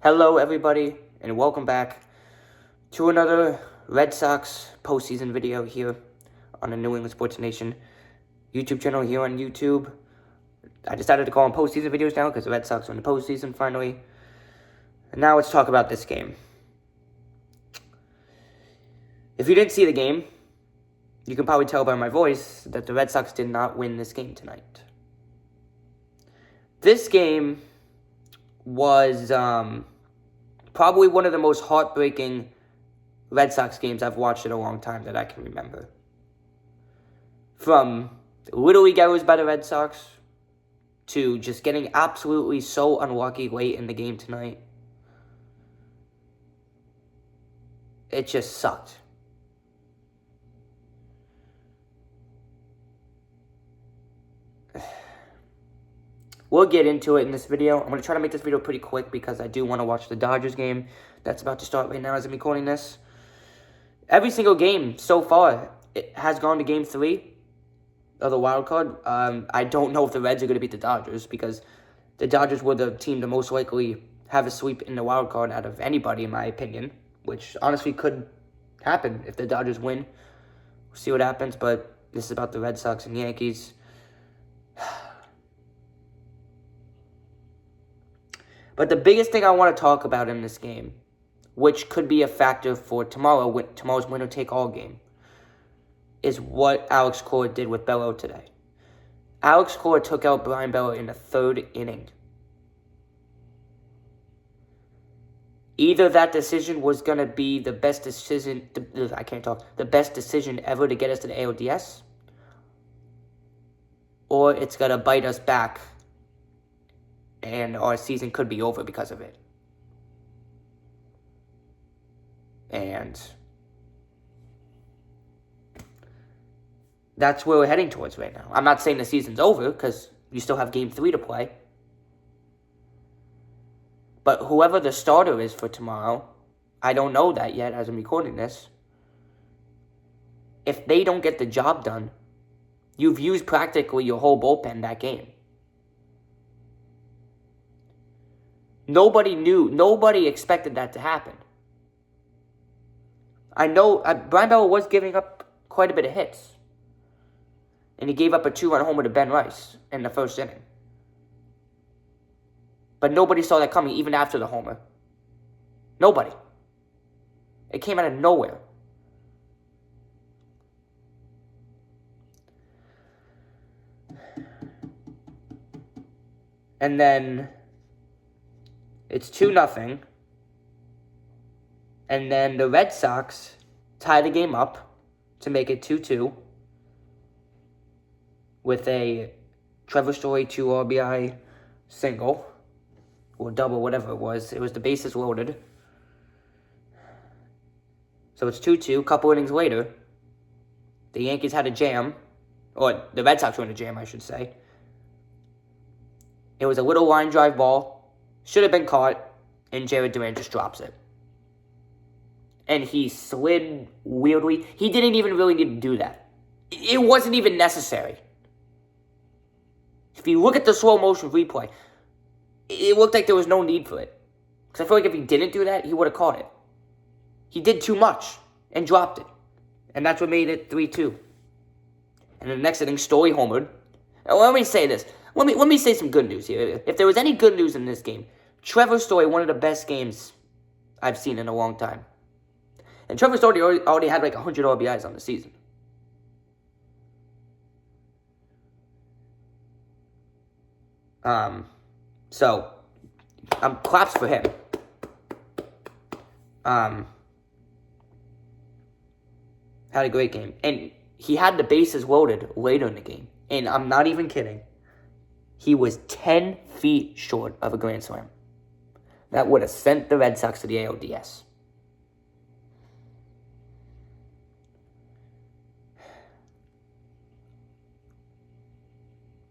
Hello, everybody, and welcome back to another Red Sox postseason video here on the New England Sports Nation YouTube channel here on YouTube. I decided to call them postseason videos now because the Red Sox are in the postseason finally. And now let's talk about this game. If you didn't see the game, you can probably tell by my voice that the Red Sox did not win this game tonight. This game was probably one of the most heartbreaking Red Sox games I've watched in a long time that I can remember. From Little League errors by the Red Sox to just getting absolutely so unlucky late in the game tonight. It just sucked. We'll get into it in this video. I'm going to try to make this video pretty quick because I do want to watch the Dodgers game that's about to start right now as I'm recording this. Every single game so far it has gone to Game 3 of the wild card. I don't know if the Reds are going to beat the Dodgers because the Dodgers were the team to most likely have a sweep in the wild card out of anybody, in my opinion, which honestly could happen if the Dodgers win. We'll see what happens, but this is about the Red Sox and Yankees. But the biggest thing I want to talk about in this game, which could be a factor for tomorrow's winner-take-all game, is what Alex Cora did with Bello today. Alex Cora took out Brian Bello in the third inning. Either that decision was going to be the best decision, the best decision ever to get us to the ALDS, or it's going to bite us back and our season could be over because of it. And that's where we're heading towards right now. I'm not saying the season's over because you still have Game 3 to play. But whoever the starter is for tomorrow, I don't know that yet as I'm recording this. If they don't get the job done, you've used practically your whole bullpen that game. Nobody expected that to happen. I know Brian Bello was giving up quite a bit of hits. And he gave up a 2-run homer to Ben Rice in the first inning. But nobody saw that coming even after the homer. Nobody. It came out of nowhere. And then it's 2-0. And then the Red Sox tie the game up to make it 2-2 with a Trevor Story 2 RBI single or double, whatever it was. It was the bases loaded. So it's 2-2. A couple innings later, the Yankees had a jam, or the Red Sox were in a jam, I should say. It was a little line drive ball. Should have been caught, and Jared Duran just drops it. And he slid weirdly. He didn't even really need to do that. It wasn't even necessary. If you look at the slow motion replay, it looked like there was no need for it. Because I feel like if he didn't do that, he would have caught it. He did too much and dropped it. And that's what made it 3-2. And the next inning, Story homered. And let me say this. Let me say some good news here. If there was any good news in this game, Trevor Story, one of the best games I've seen in a long time. And Trevor Story already had like 100 RBIs on the season. So, claps for him. Had a great game. And he had the bases loaded later in the game. And I'm not even kidding. He was 10 feet short of a grand slam. That would have sent the Red Sox to the ALDS.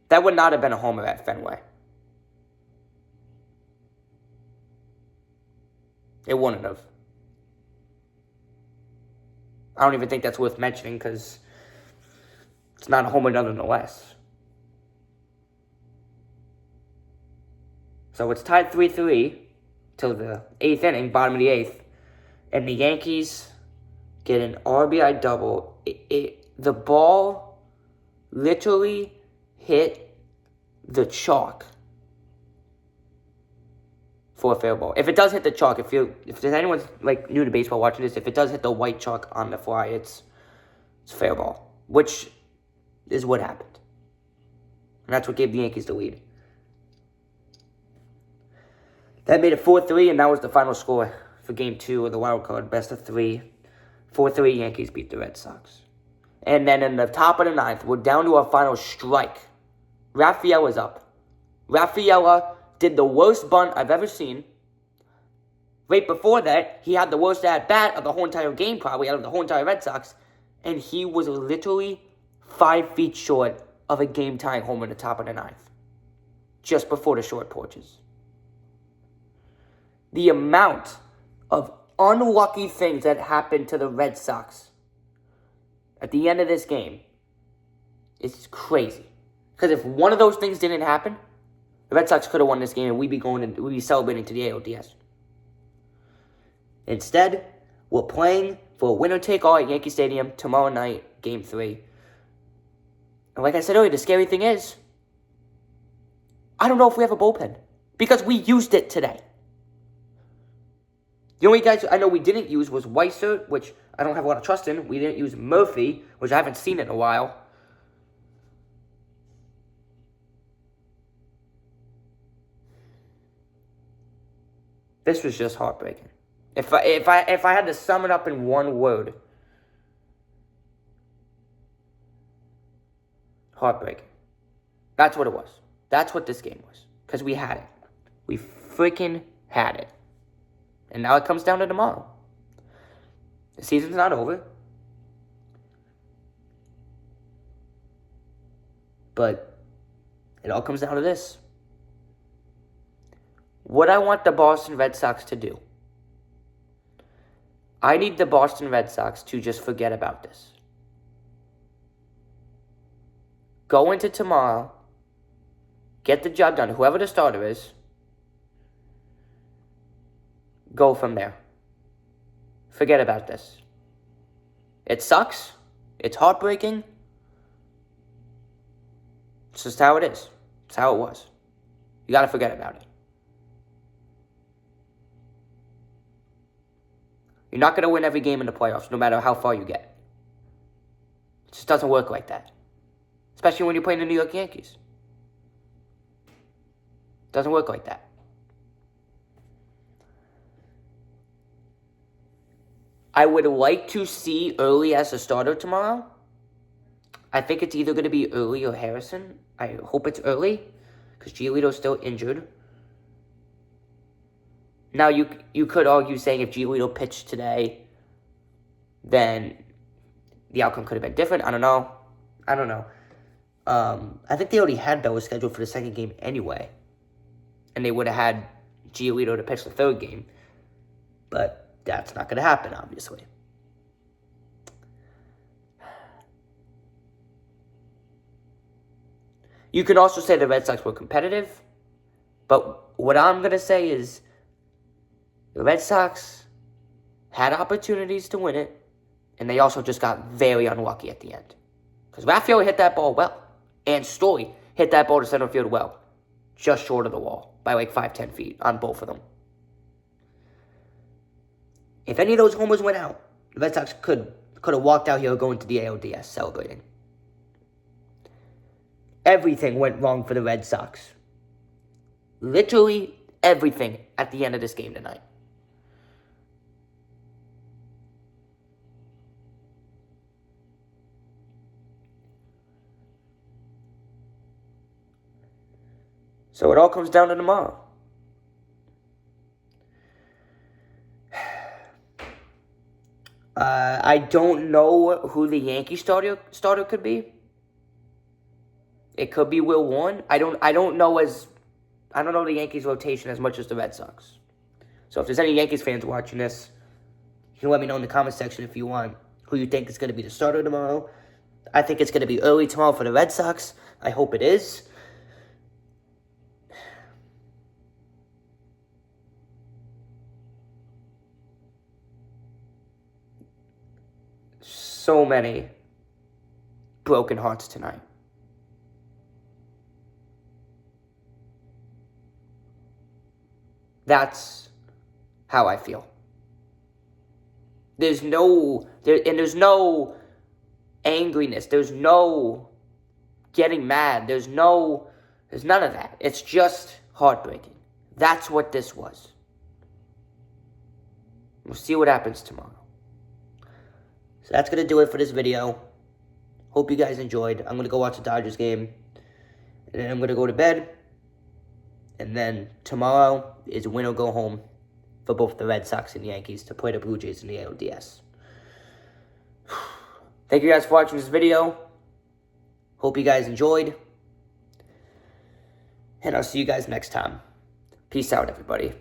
That would not have been a homer at Fenway. It wouldn't have. I don't even think that's worth mentioning because it's not a homer nonetheless. So it's tied 3-3. till the 8th inning, bottom of the 8th, and the Yankees get an RBI double. The ball literally hit the chalk for a fair ball. If it does hit the chalk, if there's anyone like new to baseball watching this, if it does hit the white chalk on the fly, it's fair ball, which is what happened. And that's what gave the Yankees the lead. That made it 4-3, and that was the final score for Game 2 of the wild card, best of 3. 4-3, Yankees beat the Red Sox. And then in the top of the 9th, we're down to our final strike. Rafaela's up. Rafaela did the worst bunt I've ever seen. Right before that, he had the worst at-bat of the whole entire game, probably, out of the whole entire Red Sox. And he was literally 5 feet short of a game-tying homer in the top of the 9th. Just before the short porches. The amount of unlucky things that happened to the Red Sox at the end of this game is crazy. Because if one of those things didn't happen, the Red Sox could have won this game and we'd be celebrating to the ALDS. Instead, we're playing for a winner-take-all at Yankee Stadium tomorrow night, Game 3. And like I said earlier, the scary thing is, I don't know if we have a bullpen. Because we used it today. The only guys I know we didn't use was Weiser, which I don't have a lot of trust in. We didn't use Murphy, which I haven't seen in a while. This was just heartbreaking. If I had to sum it up in one word, heartbreaking. That's what it was. That's what this game was. Because we had it. We freaking had it. And now it comes down to tomorrow. The season's not over. But it all comes down to this. What I want the Boston Red Sox to do. I need the Boston Red Sox to just forget about this. Go into tomorrow. Get the job done. Whoever the starter is. Go from there. Forget about this. It sucks. It's heartbreaking. It's just how it is. It's how it was. You gotta forget about it. You're not gonna win every game in the playoffs, no matter how far you get. It just doesn't work like that. Especially when you're playing the New York Yankees. It doesn't work like that. I would like to see Early as a starter tomorrow. I think it's either going to be Early or Harrison. I hope it's Early, because Giolito's still injured. Now, you could argue saying if Giolito pitched today, then the outcome could have been different. I don't know. I think they already had Bella scheduled for the second game anyway. And they would have had Giolito to pitch the third game. But that's not going to happen, obviously. You could also say the Red Sox were competitive. But what I'm going to say is the Red Sox had opportunities to win it. And they also just got very unlucky at the end. Because Rafael hit that ball well. And Story hit that ball to center field well. Just short of the wall. By like 5-10 feet on both of them. If any of those homers went out, the Red Sox could have walked out here going to the ALDS celebrating. Everything went wrong for the Red Sox. Literally everything at the end of this game tonight. So it all comes down to tomorrow. I don't know who the Yankee starter could be. It could be Will Warren. I don't know the Yankees rotation as much as the Red Sox. So if there's any Yankees fans watching this, you can let me know in the comment section if you want who you think is going to be the starter tomorrow. I think it's going to be early tomorrow for the Red Sox. I hope it is. so many broken hearts tonight. That's how I feel. There's no angriness. There's no getting mad. There's none of that. It's just heartbreaking. That's what this was. We'll see what happens tomorrow. So that's going to do it for this video. Hope you guys enjoyed. I'm going to go watch the Dodgers game. And then I'm going to go to bed. And then tomorrow is win or go home for both the Red Sox and Yankees to play the Blue Jays in the ALDS. Thank you guys for watching this video. Hope you guys enjoyed. And I'll see you guys next time. Peace out, everybody.